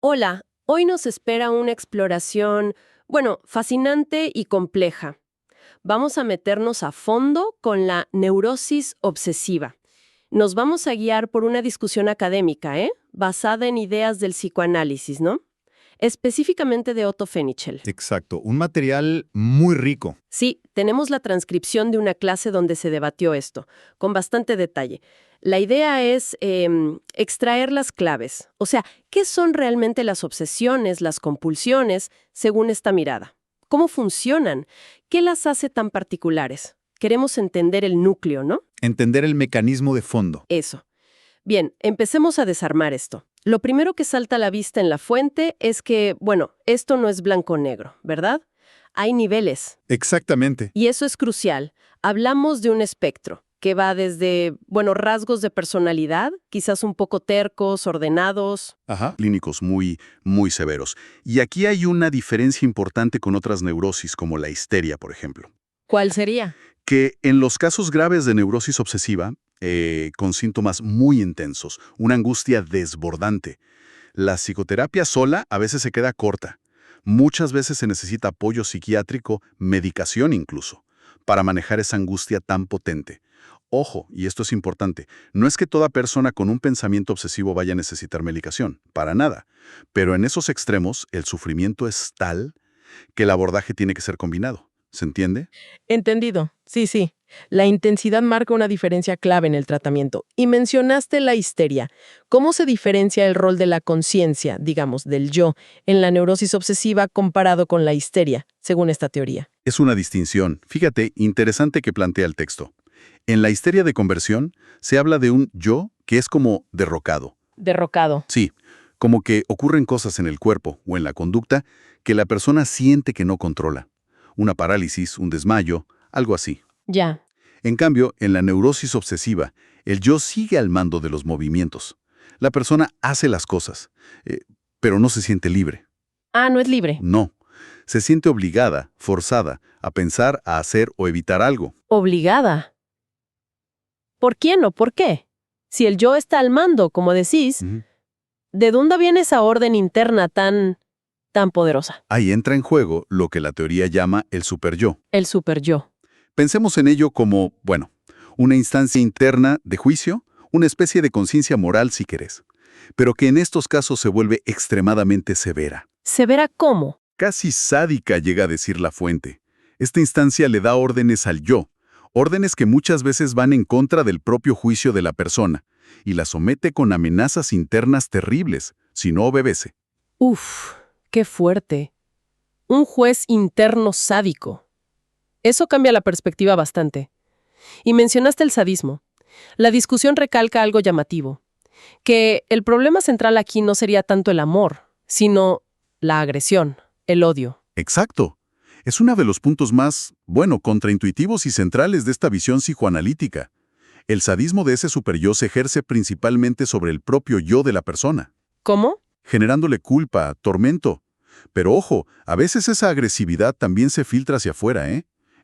Hola, hoy nos espera una exploración, fascinante y compleja. Vamos a meternos a fondo con la neurosis obsesiva. Nos vamos a guiar por una discusión académica, basada en ideas del psicoanálisis, ¿no? Específicamente de Otto Fenichel. Exacto, un material muy rico. Sí, tenemos la transcripción de una clase donde se debatió esto, con bastante detalle. La idea es extraer las claves, o sea, ¿qué son realmente las obsesiones, las compulsiones, según esta mirada? ¿Cómo funcionan? ¿Qué las hace tan particulares? Queremos entender el núcleo, ¿no? Entender el mecanismo de fondo. Eso. Bien, empecemos a desarmar esto. Lo primero que salta a la vista en la fuente es que, esto no es blanco-negro, ¿verdad? Hay niveles. Exactamente. Y eso es crucial. Hablamos de un espectro que va desde, rasgos de personalidad, quizás un poco tercos, ordenados. Ajá. Clínicos muy, muy severos. Y aquí hay una diferencia importante con otras neurosis, como la histeria, por ejemplo. ¿Cuál sería? Que en los casos graves de neurosis obsesiva, con síntomas muy intensos, una angustia desbordante, la psicoterapia sola a veces se queda corta. Muchas veces se necesita apoyo psiquiátrico, medicación incluso, para manejar esa angustia tan potente. Ojo, y esto es importante, no es que toda persona con un pensamiento obsesivo vaya a necesitar medicación, para nada. Pero en esos extremos, el sufrimiento es tal que el abordaje tiene que ser combinado. ¿Se entiende? Entendido. Sí, sí. La intensidad marca una diferencia clave en el tratamiento. Y mencionaste la histeria. ¿Cómo se diferencia el rol de la conciencia, digamos, del yo, en la neurosis obsesiva comparado con la histeria, según esta teoría? Es una distinción, fíjate, interesante que plantea el texto. En la histeria de conversión se habla de un yo que es como derrocado. Derrocado. Sí, como que ocurren cosas en el cuerpo o en la conducta que la persona siente que no controla. Una parálisis, un desmayo, algo así. Ya. En cambio, en la neurosis obsesiva, el yo sigue al mando de los movimientos. La persona hace las cosas, pero no se siente libre. Ah, no es libre. No. Se siente obligada, forzada, a pensar, a hacer o evitar algo. Obligada. ¿Por quién o por qué? Si el yo está al mando, como decís, Ujú. ¿de dónde viene esa orden interna tan poderosa? Ahí entra en juego lo que la teoría llama el superyo. El superyo. Pensemos en ello como, una instancia interna de juicio, una especie de conciencia moral si querés, pero que en estos casos se vuelve extremadamente severa. ¿Severa cómo? Casi sádica llega a decir la fuente. Esta instancia le da órdenes al yo, órdenes que muchas veces van en contra del propio juicio de la persona, y la somete con amenazas internas terribles, si no obedece. Uf, qué fuerte. Un juez interno sádico. Eso cambia la perspectiva bastante. Y mencionaste el sadismo. La discusión recalca algo llamativo, que el problema central aquí no sería tanto el amor, sino la agresión, el odio. Exacto. Es uno de los puntos más, contraintuitivos y centrales de esta visión psicoanalítica. El sadismo de ese superyo se ejerce principalmente sobre el propio yo de la persona, ¿Cómo? generándole culpa, tormento. Pero ojo, a veces esa agresividad también se filtra hacia afuera,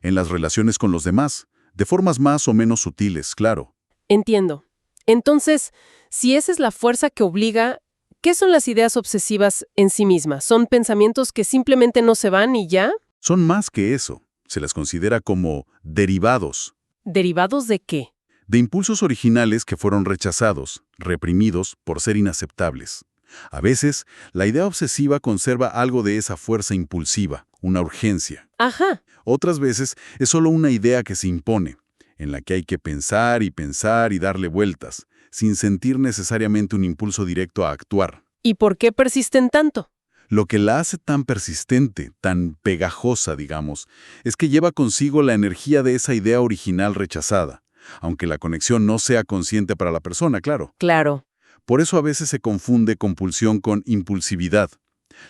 en las relaciones con los demás, de formas más o menos sutiles, claro. Entiendo. Entonces, si esa es la fuerza que obliga, ¿qué son las ideas obsesivas en sí mismas? ¿Son pensamientos que simplemente no se van y ya? Son más que eso. Se las considera como derivados, ¿Derivados de qué? de impulsos originales que fueron rechazados, reprimidos por ser inaceptables. A veces, la idea obsesiva conserva algo de esa fuerza impulsiva, una urgencia. Ajá. Otras veces es solo una idea que se impone, en la que hay que pensar y darle vueltas, sin sentir necesariamente un impulso directo a actuar. ¿Y por qué persisten tanto? Lo que la hace tan persistente, tan pegajosa, digamos, es que lleva consigo la energía de esa idea original rechazada, aunque la conexión no sea consciente para la persona, claro. Claro. Por eso a veces se confunde compulsión con impulsividad.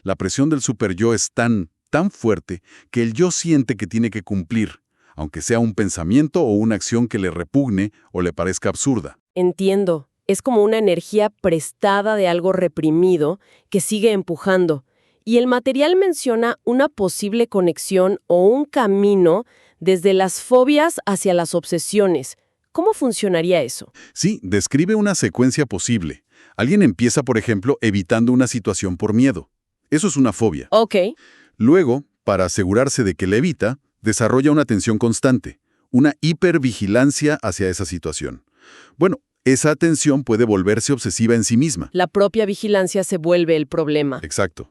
La presión del superyo es tan fuerte que el yo siente que tiene que cumplir, aunque sea un pensamiento o una acción que le repugne o le parezca absurda. Entiendo. Es como una energía prestada de algo reprimido que sigue empujando. Y el material menciona una posible conexión o un camino desde las fobias hacia las obsesiones. ¿Cómo funcionaría eso? Sí, describe una secuencia posible. Alguien empieza, por ejemplo, evitando una situación por miedo. Eso es una fobia. Ok. Luego, para asegurarse de que la evita, desarrolla una atención constante, una hipervigilancia hacia esa situación. Bueno, esa atención puede volverse obsesiva en sí misma. La propia vigilancia se vuelve el problema. Exacto.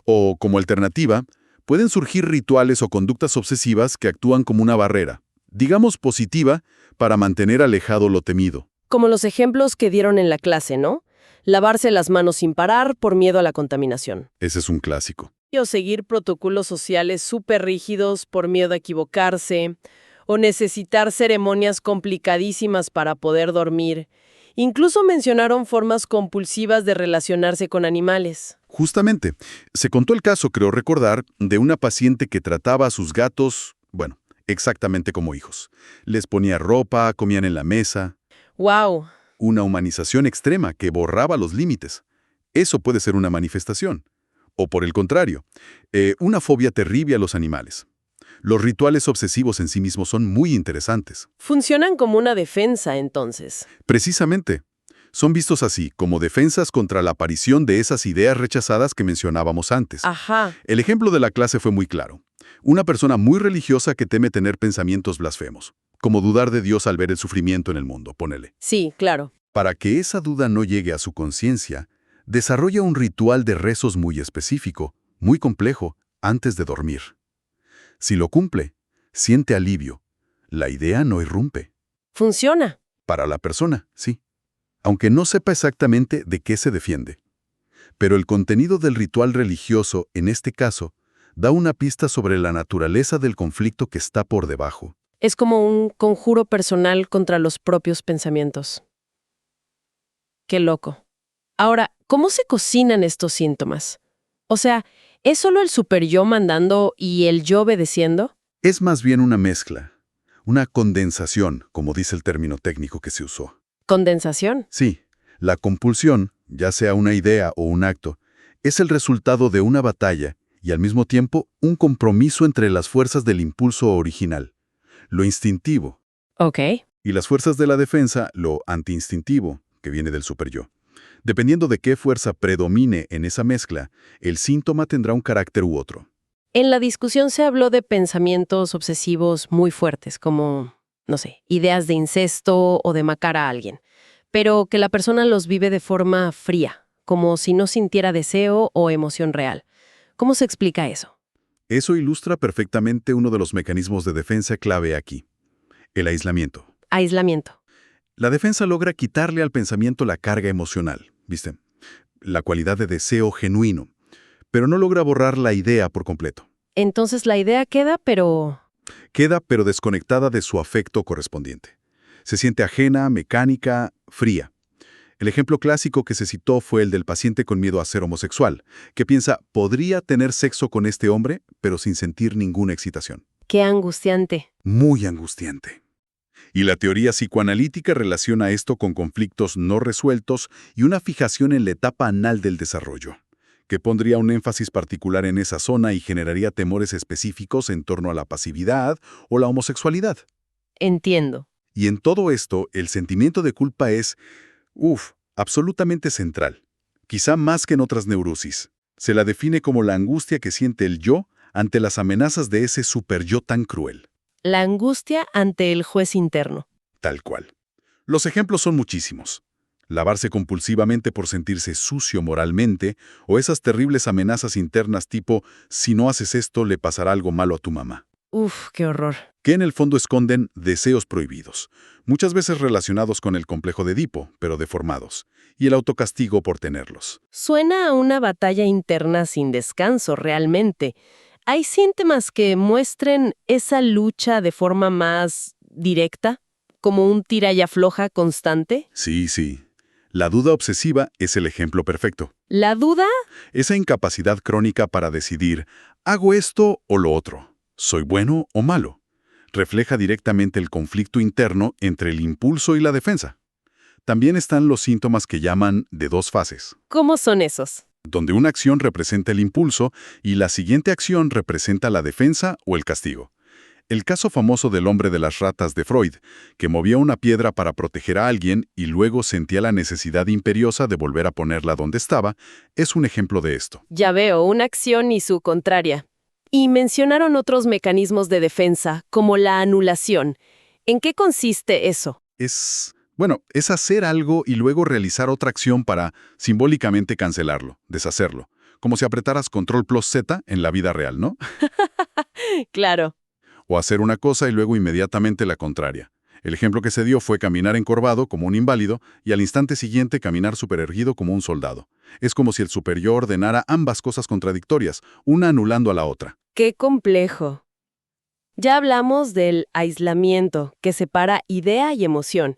O, como alternativa, pueden surgir rituales o conductas obsesivas que actúan como una barrera, digamos positiva, para mantener alejado lo temido. Como los ejemplos que dieron en la clase, ¿no? Lavarse las manos sin parar por miedo a la contaminación. Ese es un clásico. O seguir protocolos sociales súper rígidos por miedo a equivocarse. O necesitar ceremonias complicadísimas para poder dormir. Incluso mencionaron formas compulsivas de relacionarse con animales. Justamente, se contó el caso, creo recordar, de una paciente que trataba a sus gatos, bueno, exactamente como hijos. Les ponía ropa, comían en la mesa. ¡Wow! Una humanización extrema que borraba los límites. Eso puede ser una manifestación. O por el contrario, una fobia terrible a los animales. Los rituales obsesivos en sí mismos son muy interesantes. Funcionan como una defensa, entonces. Precisamente, son vistos así, como defensas contra la aparición de esas ideas rechazadas que mencionábamos antes. Ajá. El ejemplo de la clase fue muy claro. Una persona muy religiosa que teme tener pensamientos blasfemos, como dudar de Dios al ver el sufrimiento en el mundo, ponele. Sí, claro. Para que esa duda no llegue a su conciencia, desarrolla un ritual de rezos muy específico, muy complejo, antes de dormir. Si lo cumple, siente alivio. La idea no irrumpe. Funciona. Para la persona, sí. Aunque no sepa exactamente de qué se defiende. Pero el contenido del ritual religioso, en este caso, da una pista sobre la naturaleza del conflicto que está por debajo. Es como un conjuro personal contra los propios pensamientos. Qué loco. Ahora, ¿cómo se cocinan estos síntomas? O sea, ¿es solo el superyo mandando y el yo obedeciendo? Es más bien una mezcla, una condensación, como dice el término técnico que se usó. ¿Condensación? Sí, la compulsión, ya sea una idea o un acto, es el resultado de una batalla y al mismo tiempo un compromiso entre las fuerzas del impulso original, lo instintivo, Ok. y las fuerzas de la defensa, lo antiinstintivo, que viene del superyo. Dependiendo de qué fuerza predomine en esa mezcla, el síntoma tendrá un carácter u otro. En la discusión se habló de pensamientos obsesivos muy fuertes, como, no sé, ideas de incesto o de matar a alguien, pero que la persona los vive de forma fría, como si no sintiera deseo o emoción real. ¿Cómo se explica eso? Eso ilustra perfectamente uno de los mecanismos de defensa clave aquí, el aislamiento. Aislamiento. La defensa logra quitarle al pensamiento la carga emocional, ¿viste? La cualidad de deseo genuino, pero no logra borrar la idea por completo. Entonces la idea queda, pero... Queda pero desconectada de su afecto correspondiente. Se siente ajena, mecánica, fría. El ejemplo clásico que se citó fue el del paciente con miedo a ser homosexual, que piensa, podría tener sexo con este hombre, pero sin sentir ninguna excitación. Qué angustiante. Muy angustiante. Y la teoría psicoanalítica relaciona esto con conflictos no resueltos y una fijación en la etapa anal del desarrollo, que pondría un énfasis particular en esa zona y generaría temores específicos en torno a la pasividad o la homosexualidad. Entiendo. Y en todo esto, el sentimiento de culpa es, absolutamente central, quizá más que en otras neurosis. Se la define como la angustia que siente el yo ante las amenazas de ese superyo tan cruel. La angustia ante el juez interno. Tal cual. Los ejemplos son muchísimos. Lavarse compulsivamente por sentirse sucio moralmente o esas terribles amenazas internas tipo, si no haces esto le pasará algo malo a tu mamá. Qué horror. Que en el fondo esconden deseos prohibidos, muchas veces relacionados con el complejo de Edipo, pero deformados, y el autocastigo por tenerlos. Suena a una batalla interna sin descanso, realmente. ¿Hay síntomas que muestren esa lucha de forma más directa, como un tira y afloja constante? Sí. La duda obsesiva es el ejemplo perfecto. ¿La duda? Esa incapacidad crónica para decidir, ¿hago esto o lo otro? ¿Soy bueno o malo? Refleja directamente el conflicto interno entre el impulso y la defensa. También están los síntomas que llaman de dos fases, ¿Cómo son esos? donde una acción representa el impulso y la siguiente acción representa la defensa o el castigo. El caso famoso del hombre de las ratas de Freud, que movía una piedra para proteger a alguien y luego sentía la necesidad imperiosa de volver a ponerla donde estaba, es un ejemplo de esto. Ya veo, una acción y su contraria. Y mencionaron otros mecanismos de defensa, como la anulación. ¿En qué consiste eso? Es hacer algo y luego realizar otra acción para simbólicamente cancelarlo, deshacerlo. Como si apretaras Control+Z en la vida real, ¿no? Claro. O hacer una cosa y luego inmediatamente la contraria. El ejemplo que se dio fue caminar encorvado como un inválido y al instante siguiente caminar supererguido como un soldado. Es como si el superior ordenara ambas cosas contradictorias, una anulando a la otra. Qué complejo. Ya hablamos del aislamiento, que separa idea y emoción.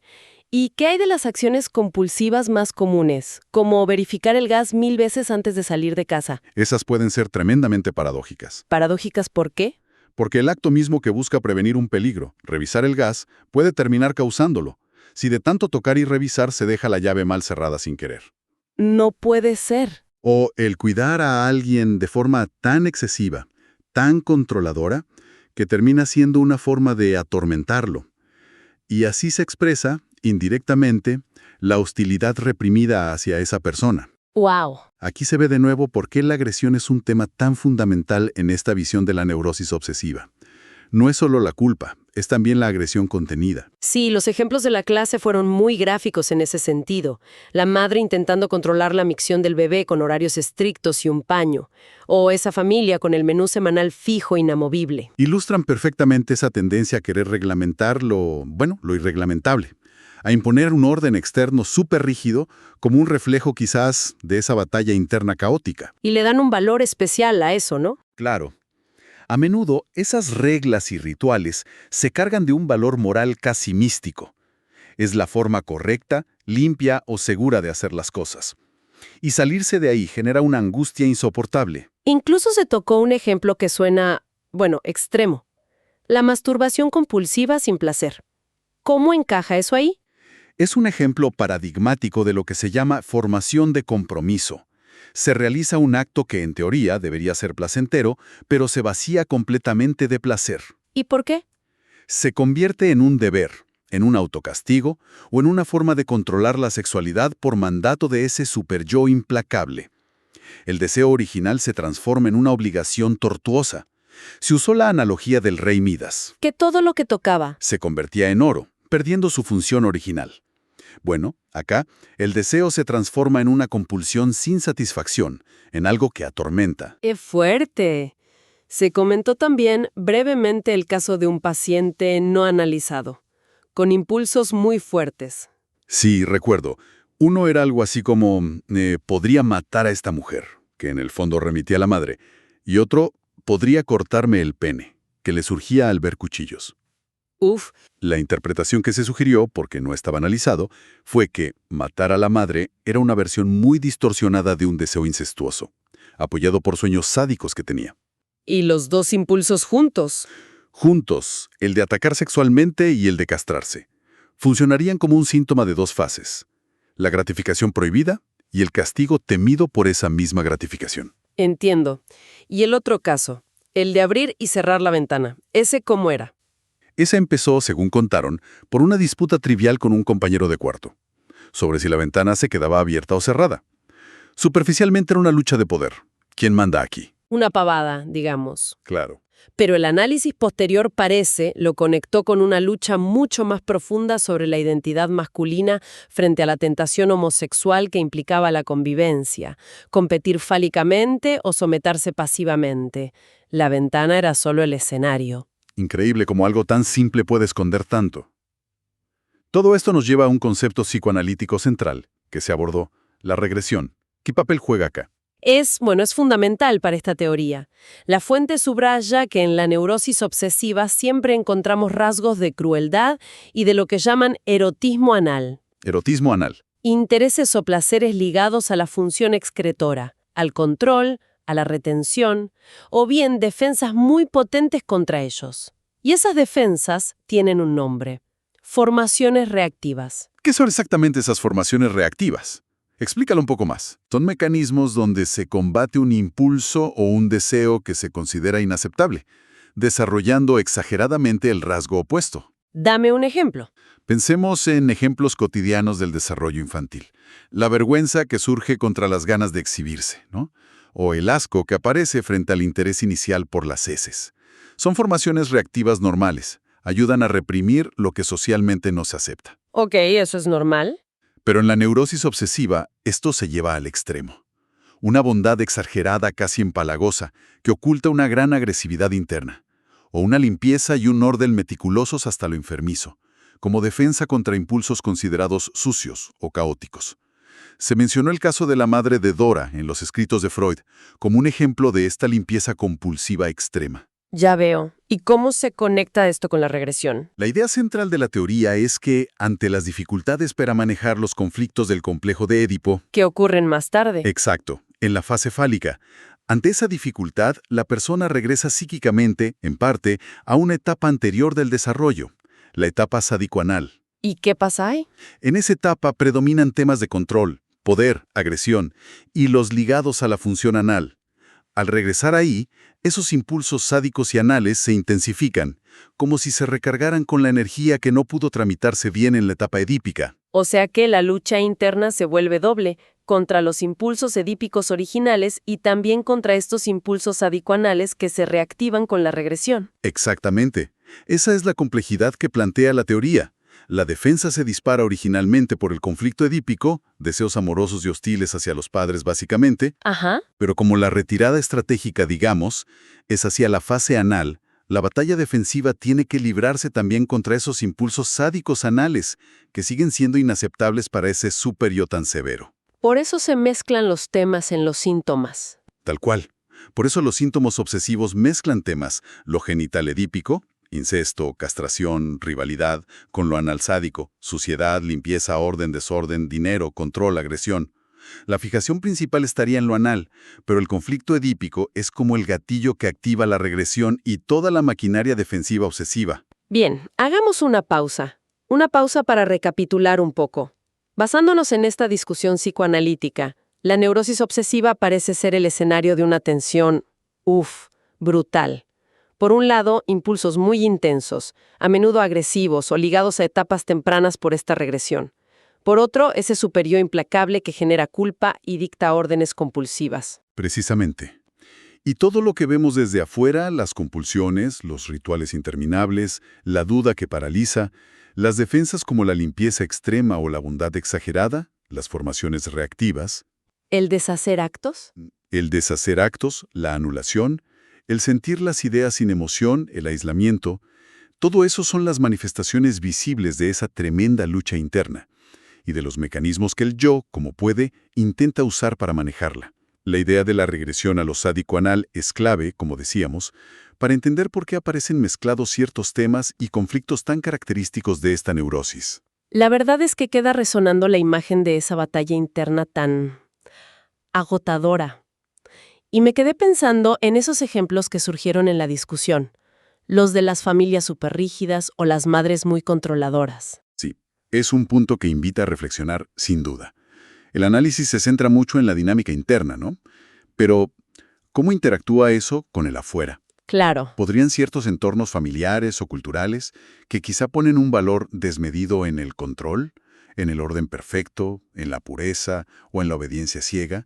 ¿Y qué hay de las acciones compulsivas más comunes, como verificar el gas 1000 veces antes de salir de casa? Esas pueden ser tremendamente paradójicas. ¿Paradójicas por qué? Porque el acto mismo que busca prevenir un peligro, revisar el gas, puede terminar causándolo, si de tanto tocar y revisar se deja la llave mal cerrada sin querer. No puede ser. O el cuidar a alguien de forma tan excesiva, tan controladora, que termina siendo una forma de atormentarlo. Y así se expresa, indirectamente, la hostilidad reprimida hacia esa persona. ¡Wow! Aquí se ve de nuevo por qué la agresión es un tema tan fundamental en esta visión de la neurosis obsesiva. No es solo la culpa, es también la agresión contenida. Sí, los ejemplos de la clase fueron muy gráficos en ese sentido. La madre intentando controlar la micción del bebé con horarios estrictos y un paño. O esa familia con el menú semanal fijo e inamovible. Ilustran perfectamente esa tendencia a querer reglamentar lo irreglamentable. A imponer un orden externo súper rígido como un reflejo quizás de esa batalla interna caótica. Y le dan un valor especial a eso, ¿no? Claro. A menudo, esas reglas y rituales se cargan de un valor moral casi místico. Es la forma correcta, limpia o segura de hacer las cosas. Y salirse de ahí genera una angustia insoportable. Incluso se tocó un ejemplo que suena, extremo. La masturbación compulsiva sin placer. ¿Cómo encaja eso ahí? Es un ejemplo paradigmático de lo que se llama formación de compromiso. Se realiza un acto que en teoría debería ser placentero, pero se vacía completamente de placer. ¿Y por qué? Se convierte en un deber, en un autocastigo o en una forma de controlar la sexualidad por mandato de ese superyo implacable. El deseo original se transforma en una obligación tortuosa. Se usó la analogía del rey Midas. Que todo lo que tocaba. Se convertía en oro, perdiendo su función original. Bueno, acá, el deseo se transforma en una compulsión sin satisfacción, en algo que atormenta. ¡Qué fuerte! Se comentó también brevemente el caso de un paciente no analizado, con impulsos muy fuertes. Sí, recuerdo. Uno era algo así como, podría matar a esta mujer, que en el fondo remitía a la madre, y otro, podría cortarme el pene, que le surgía al ver cuchillos. Uf. La interpretación que se sugirió, porque no estaba analizado, fue que matar a la madre era una versión muy distorsionada de un deseo incestuoso, apoyado por sueños sádicos que tenía. ¿Y los dos impulsos juntos? Juntos, el de atacar sexualmente y el de castrarse, funcionarían como un síntoma de dos fases: la gratificación prohibida y el castigo temido por esa misma gratificación. Entiendo. Y el otro caso, el de abrir y cerrar la ventana. ¿Ese cómo era? Esa empezó, según contaron, por una disputa trivial con un compañero de cuarto, sobre si la ventana se quedaba abierta o cerrada. Superficialmente era una lucha de poder. ¿Quién manda aquí? Una pavada, digamos. Claro. Pero el análisis posterior lo conectó con una lucha mucho más profunda sobre la identidad masculina frente a la tentación homosexual que implicaba la convivencia, competir fálicamente o someterse pasivamente. La ventana era solo el escenario. Increíble cómo algo tan simple puede esconder tanto. Todo esto nos lleva a un concepto psicoanalítico central que se abordó, la regresión. ¿Qué papel juega acá? Es fundamental para esta teoría. La fuente subraya que en la neurosis obsesiva siempre encontramos rasgos de crueldad y de lo que llaman erotismo anal. Erotismo anal. Intereses o placeres ligados a la función excretora, al control, a la retención, o bien defensas muy potentes contra ellos. Y esas defensas tienen un nombre: formaciones reactivas. ¿Qué son exactamente esas formaciones reactivas? Explícalo un poco más. Son mecanismos donde se combate un impulso o un deseo que se considera inaceptable. desarrollando exageradamente el rasgo opuesto. Dame un ejemplo. Pensemos en ejemplos cotidianos del desarrollo infantil. La vergüenza que surge contra las ganas de exhibirse, ¿no? O el asco que aparece frente al interés inicial por las heces. Son formaciones reactivas normales. Ayudan a reprimir lo que socialmente no se acepta. Ok, ¿eso es normal? Pero en la neurosis obsesiva, esto se lleva al extremo. Una bondad exagerada, casi empalagosa, que oculta una gran agresividad interna. O una limpieza y un orden meticulosos hasta lo enfermizo, como defensa contra impulsos considerados sucios o caóticos. Se mencionó el caso de la madre de Dora en los escritos de Freud como un ejemplo de esta limpieza compulsiva extrema. Ya veo. ¿Y cómo se conecta esto con la regresión? La idea central de la teoría es que, ante las dificultades para manejar los conflictos del complejo de Édipo, ¿Qué ocurren más tarde? exacto, en la fase fálica, ante esa dificultad, la persona regresa psíquicamente, en parte, a una etapa anterior del desarrollo, la etapa sádico-anal. ¿Y qué pasa ahí? En esa etapa predominan temas de control, poder, agresión y los ligados a la función anal. Al regresar ahí, esos impulsos sádicos y anales se intensifican, como si se recargaran con la energía que no pudo tramitarse bien en la etapa edípica. O sea que la lucha interna se vuelve doble, contra los impulsos edípicos originales y también contra estos impulsos sádico-anales que se reactivan con la regresión. Exactamente. Esa es la complejidad que plantea la teoría. La defensa se dispara originalmente por el conflicto edípico, deseos amorosos y hostiles hacia los padres básicamente, Ajá. pero como la retirada estratégica, digamos, es hacia la fase anal, la batalla defensiva tiene que librarse también contra esos impulsos sádicos anales, que siguen siendo inaceptables para ese super-yo tan severo. Por eso se mezclan los temas en los síntomas. Tal cual. Por eso los síntomas obsesivos mezclan temas, lo genital edípico, incesto, castración, rivalidad, con lo anal sádico, suciedad, limpieza, orden, desorden, dinero, control, agresión. La fijación principal estaría en lo anal, pero el conflicto edípico es como el gatillo que activa la regresión y toda la maquinaria defensiva obsesiva. Bien, hagamos una pausa. Una pausa para recapitular un poco. Basándonos en esta discusión psicoanalítica, la neurosis obsesiva parece ser el escenario de una tensión, brutal. Por un lado, impulsos muy intensos, a menudo agresivos o ligados a etapas tempranas por esta regresión. Por otro, ese superyo implacable que genera culpa y dicta órdenes compulsivas. Precisamente. Y todo lo que vemos desde afuera, las compulsiones, los rituales interminables, la duda que paraliza, las defensas como la limpieza extrema o la bondad exagerada, las formaciones reactivas, ¿El deshacer actos? el deshacer actos, la anulación, el sentir las ideas sin emoción, el aislamiento, todo eso son las manifestaciones visibles de esa tremenda lucha interna y de los mecanismos que el yo, como puede, intenta usar para manejarla. La idea de la regresión a lo sádico-anal es clave, como decíamos, para entender por qué aparecen mezclados ciertos temas y conflictos tan característicos de esta neurosis. La verdad es que queda resonando la imagen de esa batalla interna tan agotadora. Y me quedé pensando en esos ejemplos que surgieron en la discusión, los de las familias superrígidas o las madres muy controladoras. Sí, es un punto que invita a reflexionar, sin duda. El análisis se centra mucho en la dinámica interna, ¿no? Pero, ¿cómo interactúa eso con el afuera? Claro. ¿Podrían ciertos entornos familiares o culturales que quizá ponen un valor desmedido en el control, en el orden perfecto, en la pureza o en la obediencia ciega?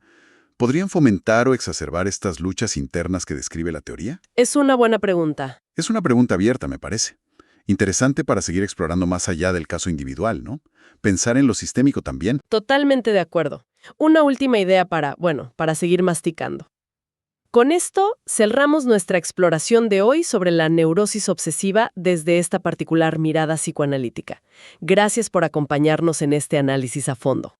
¿Podrían fomentar o exacerbar estas luchas internas que describe la teoría? Es una buena pregunta. Es una pregunta abierta, me parece. Interesante para seguir explorando más allá del caso individual, ¿no? Pensar en lo sistémico también. Totalmente de acuerdo. Una última idea para seguir masticando. Con esto, cerramos nuestra exploración de hoy sobre la neurosis obsesiva desde esta particular mirada psicoanalítica. Gracias por acompañarnos en este análisis a fondo.